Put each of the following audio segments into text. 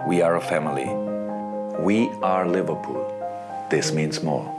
We are a family. We are Liverpool. This means more.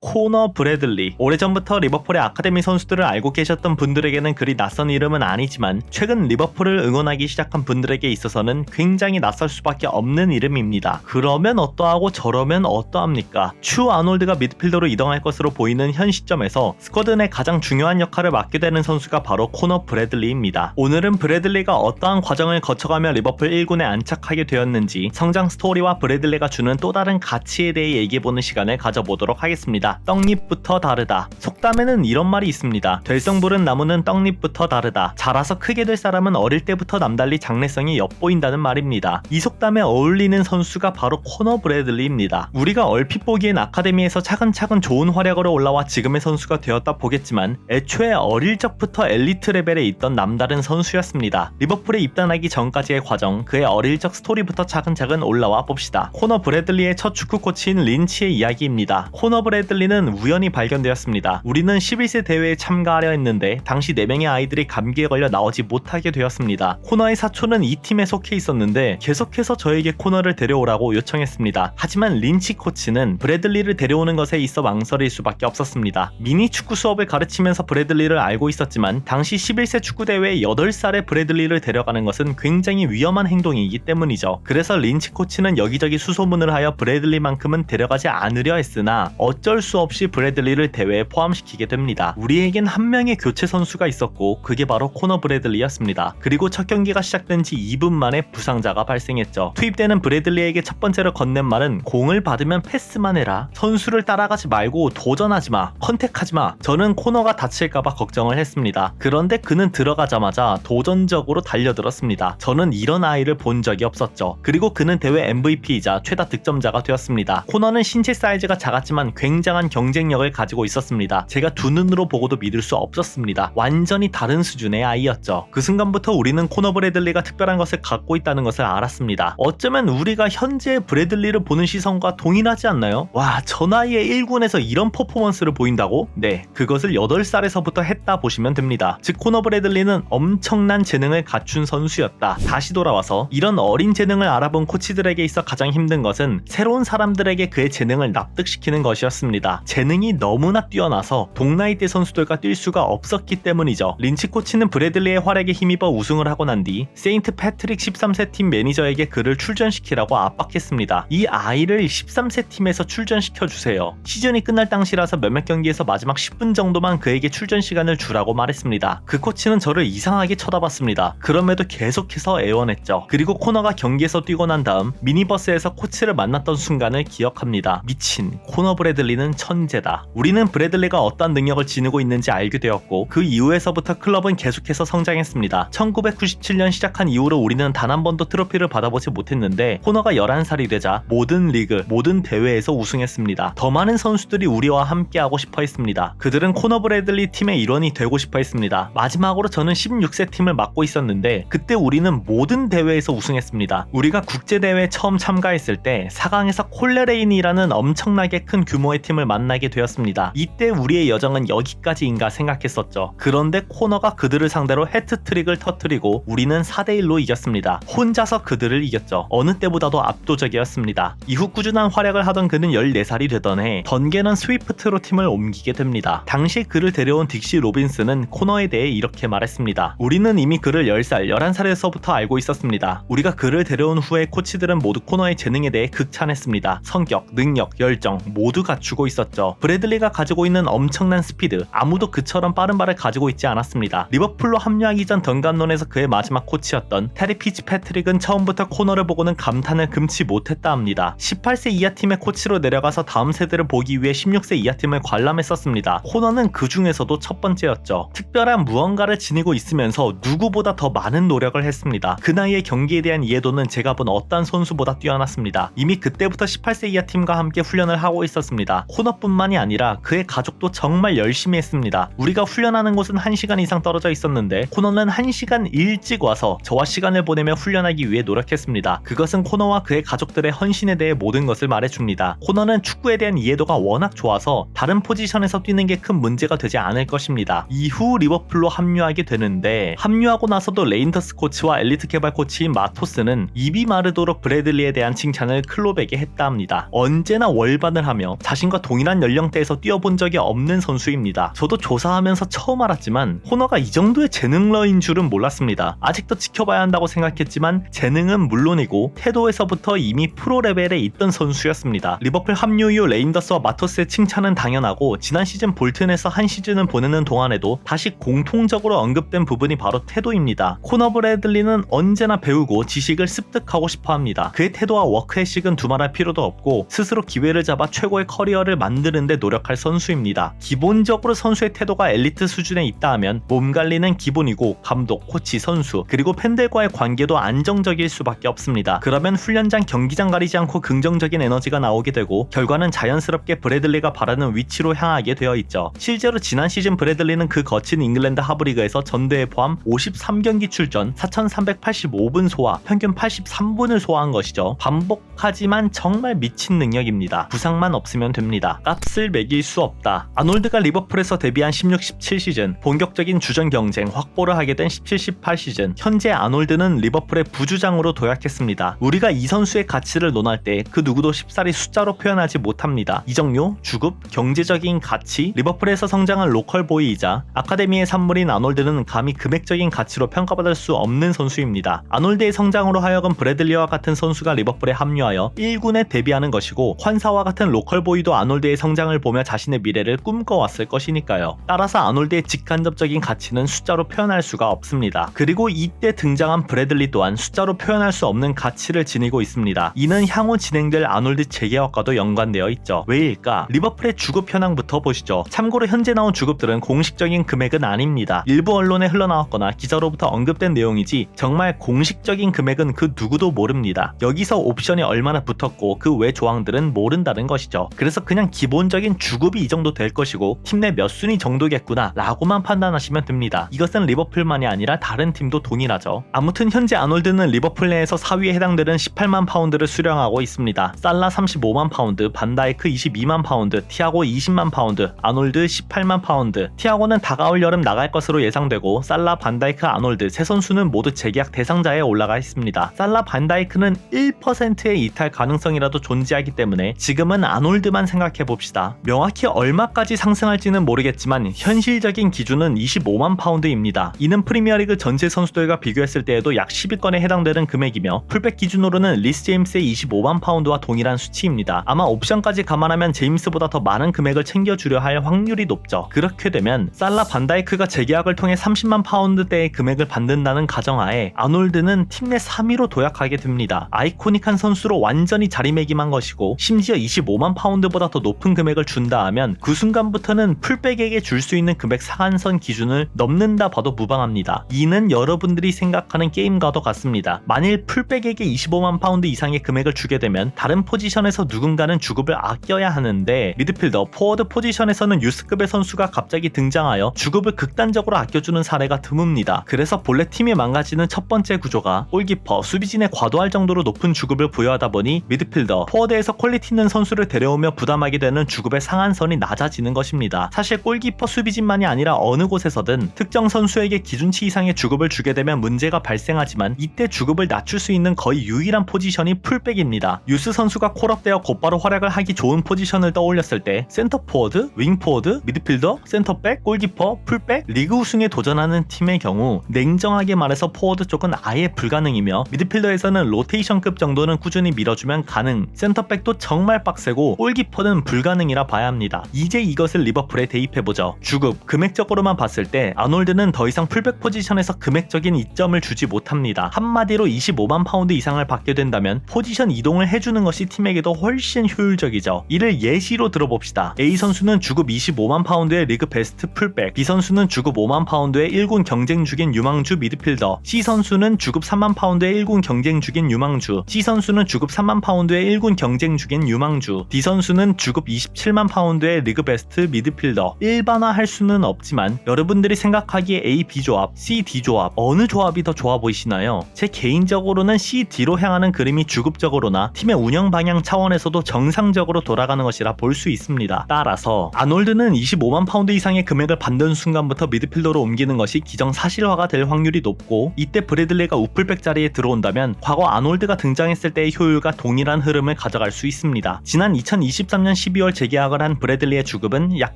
코너 브래들리. 오래전부터 리버풀의 아카데미 선수들을 알고 계셨던 분들에게는 그리 낯선 이름은 아니지만 최근 리버풀을 응원하기 시작한 분들에게 있어서는 굉장히 낯설 수밖에 없는 이름입니다. 그러면 어떠하고 저러면 어떠합니까? 추 아놀드가 미드필더로 이동할 것으로 보이는 현 시점에서 스쿼드 내 가장 중요한 역할을 맡게 되는 선수가 바로 코너 브래들리입니다. 오늘은 브래들리가 어떠한 과정을 거쳐가며 리버풀 1군에 안착하게 되었는지 성장 스토리와 브래들리가 주는 또 다른 가치에 대해 얘기해보는 시간을 가져보도록 하겠습니다. 떡잎부터 다르다. 속담에는 이런 말이 있습니다. 될성부른 나무는 떡잎부터 다르다. 자라서 크게 될 사람은 어릴 때부터 남달리 장래성이 엿보인다는 말입니다. 이 속담에 어울리는 선수가 바로 코너 브래들리입니다. 우리가 얼핏 보기엔 아카데미에서 차근차근 좋은 활약으로 올라와 지금의 선수가 되었다 보겠지만 애초에 어릴 적부터 엘리트 레벨에 있던 남다른 선수였습니다. 리버풀에 입단하기 전까지의 과정, 그의 어릴 적 스토리부터 차근차근 올라와 봅시다. 코너 브래들리의 첫 축구 코치인 린치의 이야기입니다. 코너 브래들리는 우연히 발견되었습니다. 우리는 11세 대회에 참가하려 했는데 당시 4명의 아이들이 감기에 걸려 나오지 못하게 되었습니다. 코너의 사촌은 이 팀에 속해 있었는데 계속해서 저에게 코너를 데려오라고 요청했습니다. 하지만 린치 코치는 브래들리를 데려오는 것에 있어 망설일 수밖에 없었습니다. 미니 축구 수업을 가르치면서 브래들리를 알고 있었지만 당시 11세 축구 대회에 8살의 브래들리를 데려가는 것은 굉장히 위험한 행동이기 때문이죠. 그래서 린치 코치는 여기저기 수소문을 하여 브래들리만큼은 데려가지 않으려 했으나 어쩔 수 없이 브래들리를 대회에 포함시키게 됩니다. 우리에겐 한 명의 교체 선수가 있었고 그게 바로 코너 브래들리였습니다. 그리고 첫 경기가 시작된 지 2분 만에 부상자가 발생했죠. 투입되는 브래들리에게 첫 번째로 건넨 말은 공을 받으면 패스만 해라. 선수를 따라가지 말고 도전하지마. 컨택하지마. 저는 코너가 다칠까봐 걱정을 했습니다. 그런데 그는 들어가자마자 도전적으로 달려들었습니다. 저는 이런 아이를 본 적이 없었죠. 그리고 그는 대회 MVP이자 최다 득점자가 되었습니다. 코너는 신체 사이즈가 작았지만 굉장한 경쟁력을 가지고 있었습니다. 제가 두 눈으로 보고도 믿을 수 없었습니다. 완전히 다른 수준의 아이였죠. 그 순간부터 우리는 코너 브래들리가 특별한 것을 갖고 있다는 것을 알았습니다. 어쩌면 우리가 현재 브래들리를 보는 시선과 동일하지 않나요? 와, 저 나이에 1군에서 이런 퍼포먼스를 보인다고? 네, 그것을 8살에서부터 했다 보시면 됩니다. 즉 코너 브래들리는 엄청난 재능을 갖춘 선수였다. 다시 돌아와서 이런 어린 재능을 알아본 코치들에게 있어 가장 힘든 것은 새로운 사람들에게 그의 재능을 납득시키는 것이었습니다. 재능이 너무나 뛰어나서 동나이대 선수들과 뛸 수가 없었기 때문이죠. 린치 코치는 브래들리의 활약에 힘입어 우승을 하고 난 뒤 세인트 패트릭 13세 팀 매니저에게 그를 출전시키라고 압박했습니다. 이 아이를 13세 팀에서 출전시켜주세요. 시즌이 끝날 당시라서 몇몇 경기에서 마지막 10분 정도만 그에게 출전 시간을 주라고 말했습니다. 그 코치는 저를 이상하게 쳐다봤습니다. 그럼에도 계속해서 애원했죠. 그리고 코너가 경기에서 뛰고 난 다음 미니버스에서 코치를 만났던 순간을 기억합니다. 미친, 코너 브래들리는 천재다. 우리는 브래들리가 어떤 능력을 지니고 있는지 알게 되었고 그 이후에서부터 클럽은 계속해서 성장했습니다. 1997년 시작한 이후로 우리는 단 한 번도 트로피를 받아보지 못했는데 코너가 11살이 되자 모든 리그, 모든 대회에서 우승했습니다. 더 많은 선수들이 우리와 함께하고 싶어 했습니다. 그들은 코너 브래들리 팀의 일원이 되고 싶어 했습니다. 마지막으로 저는 16세 팀을 맡고 있었는데 그때 우리는 모든 대회에서 우승했습니다. 우리가 국제대회에 처음 참가했을 때 4강에서 콜레레인이라는 엄청나게 큰 규모의 팀을 만나게 되었습니다. 이때 우리의 여정은 여기까지인가 생각했었죠. 그런데 코너가 그들을 상대로 해트트릭을 터뜨리고 우리는 4대1로 이겼습니다. 혼자서 그들을 이겼죠. 어느 때보다도 압도적이었습니다. 이후 꾸준한 활약을 하던 그는 14살이 되던 해 던게넌 스위프트로 팀을 옮기게 됩니다. 당시 그를 데려온 딕시 로빈스는 코너에 대해 이렇게 말했습니다. 우리는 이미 그를 10살, 11살에서부터 알고 있었습니다. 우리가 그를 데려온 후에 코치들은 모두 코너의 재능에 대해 극찬했습니다. 성격, 능력, 열정 모두 갖추고 있었죠. 브래들리가 가지고 있는 엄청난 스피드, 아무도 그처럼 빠른 발을 가지고 있지 않았습니다. 리버풀로 합류하기 전 던간론에서 그의 마지막 코치였던 테리 피츠패트릭은 처음부터 코너를 보고는 감탄을 금치 못했다 합니다. 18세 이하 팀의 코치로 내려가서 다음 세대를 보기 위해 16세 이하 팀을 관람했었습니다. 코너는 그 중에서도 첫 번째였죠. 특별한 무언가를 지니고 있으면서 누구보다 더 많은 노력을 했습니다. 그 나이의 경기에 대한 이해도는 제가 본 어떤 선수보다 뛰어났습니다. 이미 그때부터 18세 이하 팀과 함께 훈련을 하고 있었습니다. 코너 코너뿐만이 아니라 그의 가족도 정말 열심히 했습니다. 우리가 훈련하는 곳은 1시간 이상 떨어져 있었는데 코너는 1시간 일찍 와서 저와 시간을 보내며 훈련하기 위해 노력했습니다. 그것은 코너와 그의 가족들의 헌신에 대해 모든 것을 말해줍니다. 코너는 축구에 대한 이해도가 워낙 좋아서 다른 포지션에서 뛰는 게 큰 문제가 되지 않을 것입니다. 이후 리버풀로 합류하게 되는데 합류하고 나서도 레인더스 코치와 엘리트 개발 코치인 마토스는 입이 마르도록 브래들리에 대한 칭찬을 클롭에게 했다 합니다. 언제나 월반을 하며 자신과 동일한 연령대에서 뛰어본 적이 없는 선수입니다. 저도 조사하면서 처음 알았지만 코너가 이 정도의 재능러인 줄은 몰랐습니다. 아직도 지켜봐야 한다고 생각했지만 재능은 물론이고 태도에서부터 이미 프로 레벨에 있던 선수였습니다. 리버풀 합류 이후 레인더스와 마토스의 칭찬은 당연하고 지난 시즌 볼튼에서 한 시즌을 보내는 동안에도 다시 공통적으로 언급된 부분이 바로 태도입니다. 코너 브래들리는 언제나 배우고 지식을 습득하고 싶어합니다. 그의 태도와 워크의식은 두말할 필요도 없고 스스로 기회를 잡아 최고의 커리어를 만드는 데 노력할 선수입니다. 기본적으로 선수의 태도가 엘리트 수준에 있다 하면 몸 관리는 기본이고 감독, 코치, 선수 그리고 팬들과의 관계도 안정적일 수밖에 없습니다. 그러면 훈련장, 경기장 가리지 않고 긍정적인 에너지가 나오게 되고 결과는 자연스럽게 브래들리가 바라는 위치로 향하게 되어 있죠. 실제로 지난 시즌 브래들리는 그 거친 잉글랜드 하브리그에서 전대회 포함 53경기 출전 4,385분 소화, 평균 83분을 소화한 것이죠. 반복하지만 정말 미친 능력입니다. 부상만 없으면 됩니다. 값을 매길 수 없다. 아놀드가 리버풀에서 데뷔한 16-17 시즌, 본격적인 주전 경쟁 확보를 하게 된 17-18 시즌, 현재 아놀드는 리버풀의 부주장으로 도약했습니다. 우리가 이 선수의 가치를 논할 때 그 누구도 쉽사리 숫자로 표현하지 못합니다. 이적료, 주급, 경제적인 가치, 리버풀에서 성장한 로컬보이이자 아카데미의 산물인 아놀드는 감히 금액적인 가치로 평가받을 수 없는 선수입니다. 아놀드의 성장으로 하여금 브래들리와 같은 선수가 리버풀에 합류하여 1군에 데뷔하는 것이고 환사와 같은 로컬보이도 아놀드의 성장을 보며 자신의 미래를 꿈꿔왔을 것이니까요. 따라서 아놀드의 직간접적인 가치는 숫자로 표현할 수가 없습니다. 그리고 이때 등장한 브래들리 또한 숫자로 표현할 수 없는 가치를 지니고 있습니다. 이는 향후 진행될 아놀드 재계약과도 연관되어 있죠. 왜일까? 리버풀의 주급 현황부터 보시죠. 참고로 현재 나온 주급들은 공식적인 금액은 아닙니다. 일부 언론에 흘러나왔거나 기자로부터 언급된 내용이지 정말 공식적인 금액은 그 누구도 모릅니다. 여기서 옵션이 얼마나 붙었고 그 외 조항들은 모른다는 것이죠. 그래서 그냥 기본적인 주급이 이 정도 될 것이고 팀 내 몇 순위 정도겠구나 라고만 판단하시면 됩니다. 이것은 리버풀만이 아니라 다른 팀도 동일하죠. 아무튼 현재 아놀드는 리버풀 내에서 4위에 해당되는 18만 파운드를 수령하고 있습니다. 살라 35만 파운드, 반다이크 22만 파운드, 티아고 20만 파운드, 아놀드 18만 파운드. 티아고는 다가올 여름 나갈 것으로 예상되고 살라, 반다이크, 아놀드 세 선수는 모두 재계약 대상자에 올라가 있습니다. 살라, 반다이크는 1%의 이탈 가능성이라도 존재하기 때문에 지금은 아놀드만 생각해봅시다. 명확히 얼마까지 상승할지는 모르겠지만 현실적인 기준은 25만 파운드입니다. 이는 프리미어리그 전체 선수들과 비교했을 때에도 약 10위권에 해당되는 금액이며 풀백 기준으로는 리스 제임스의 25만 파운드와 동일한 수치입니다. 아마 옵션까지 감안하면 제임스보다 더 많은 금액을 챙겨주려 할 확률이 높죠. 그렇게 되면 살라, 반다이크가 재계약을 통해 30만 파운드대의 금액을 받는다는 가정하에 아놀드는 팀 내 3위로 도약하게 됩니다. 아이코닉한 선수로 완전히 자리매김한 것이고 심지어 25만 파운드보다 더 높은 금액을 준다 하면 그 순간부터는 풀백에게 줄 수 있는 금액 상한선 기준을 넘는다 봐도 무방합니다. 이는 여러분들이 생각하는 게임과도 같습니다. 만일 풀백에게 25만 파운드 이상의 금액을 주게 되면 다른 포지션에서 누군가는 주급을 아껴야 하는데 미드필더, 포워드 포지션에서는 유스급의 선수가 갑자기 등장하여 주급을 극단적으로 아껴주는 사례가 드뭅니다. 그래서 본래 팀이 망가지는 첫 번째 구조가 골키퍼, 수비진에 과도할 정도로 높은 주급을 부여하다 보니 미드필더, 포워드에서 퀄리티 있는 선수를 데려오며 부담하게 되는 주급의 상한선이 낮아지는 것입니다. 사실 골키퍼, 수비진만이 아니라 어느 곳에서든 특정 선수에게 기준치 이상의 주급을 주게 되면 문제가 발생하지만 이때 주급을 낮출 수 있는 거의 유일한 포지션이 풀백입니다. 유스 선수가 콜업되어 곧바로 활약을 하기 좋은 포지션을 떠올렸을 때 센터 포워드, 윙 포워드, 미드필더, 센터백, 골키퍼, 풀백, 리그 우승에 도전하는 팀의 경우 냉정하게 말해서 포워드 쪽은 아예 불가능이며 미드필더에서는 로테이션급 정도는 꾸준히 밀어주면 가능, 센터백도 정말 빡세고 골키퍼는 불가능이라 봐야 합니다. 이제 이것을 리버풀에 대입해보죠. 주급, 금액적으로만 봤을 때 아놀드는 더 이상 풀백 포지션에서 금액적인 이점을 주지 못합니다. 한마디로 25만 파운드 이상을 받게 된다면 포지션 이동을 해주는 것이 팀에게도 훨씬 효율적이죠. 이를 예시로 들어봅시다. A 선수는 주급 25만 파운드의 리그 베스트 풀백, B 선수는 주급 5만 파운드의 1군 경쟁 중인 유망주 미드필더, C 선수는 주급 3만 파운드의 1군 경쟁 중인 유망주, C 선수는 주급 3만 파운드의 1군 경쟁 중인 유망주, D 선수는 주급 주급 27만 파운드의 리그 베스트 미드필더. 일반화할 수는 없지만 여러분들이 생각하기에 A, B 조합, C, D 조합 어느 조합이 더 좋아 보이시나요? 제 개인적으로는 C, D로 향하는 그림이 주급적으로나 팀의 운영 방향 차원에서도 정상적으로 돌아가는 것이라 볼 수 있습니다. 따라서 아놀드는 25만 파운드 이상의 금액을 받는 순간부터 미드필더로 옮기는 것이 기정사실화가 될 확률이 높고, 이때 브래들리가 우풀백 자리에 들어온다면 과거 아놀드가 등장했을 때의 효율과 동일한 흐름을 가져갈 수 있습니다. 지난 2023년 12월 재계약을 한 브래들리의 주급은 약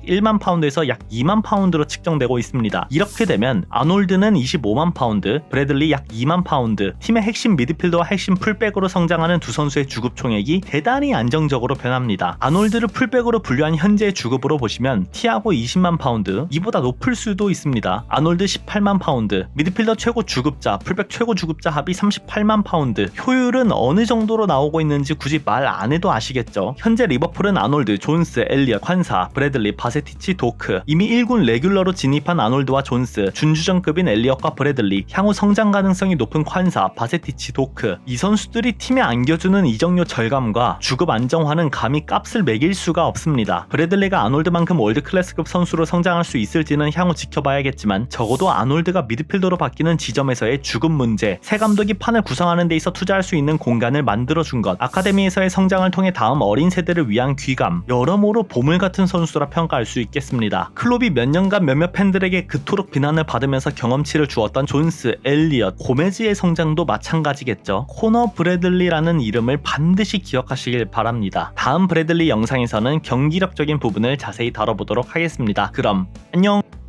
1만 파운드에서 약 2만 파운드로 측정되고 있습니다. 이렇게 되면 아놀드는 25만 파운드, 브래들리 약 2만 파운드, 팀의 핵심 미드필더와 핵심 풀백으로 성장하는 두 선수의 주급 총액이 대단히 안정적으로 변합니다. 아놀드를 풀백으로 분류한 현재의 주급으로 보시면 티아고 20만 파운드, 이보다 높을 수도 있습니다. 아놀드 18만 파운드, 미드필더 최고 주급자, 풀백 최고 주급자 합이 38만 파운드. 효율은 어느 정도로 나오고 있는지 굳이 말 안 해도 아시겠죠? 현재 리버풀은 아놀드, 존스, 엘리엇, 콴사, 브래들리, 바세티치, 도크. 이미 1군 레귤러로 진입한 아놀드와 존스, 준주전급인 엘리엇과 브래들리, 향후 성장 가능성이 높은 콴사, 바세티치, 도크. 이 선수들이 팀에 안겨주는 이적료 절감과 주급 안정화는 감히 값을 매길 수가 없습니다. 브래들리가 아놀드만큼 월드클래스급 선수로 성장할 수 있을지는 향후 지켜봐야겠지만, 적어도 아놀드가 미드필더로 바뀌는 지점에서의 주급 문제, 새 감독이 판을 구성하는 데 있어 투자할 수 있는 공간을 만들어준 것, 아카데미에서의 성장을 통해 다음 어린 세대를 위한 귀감, 여러모로 보물 같은 선수라 평가할 수 있겠습니다. 클롭이 몇 년간 몇몇 팬들에게 그토록 비난을 받으면서 경험치를 주었던 존스, 엘리엇, 고메즈의 성장도 마찬가지겠죠. 코너 브래들리라는 이름을 반드시 기억하시길 바랍니다. 다음 브래들리 영상에서는 경기력적인 부분을 자세히 다뤄보도록 하겠습니다. 그럼 안녕!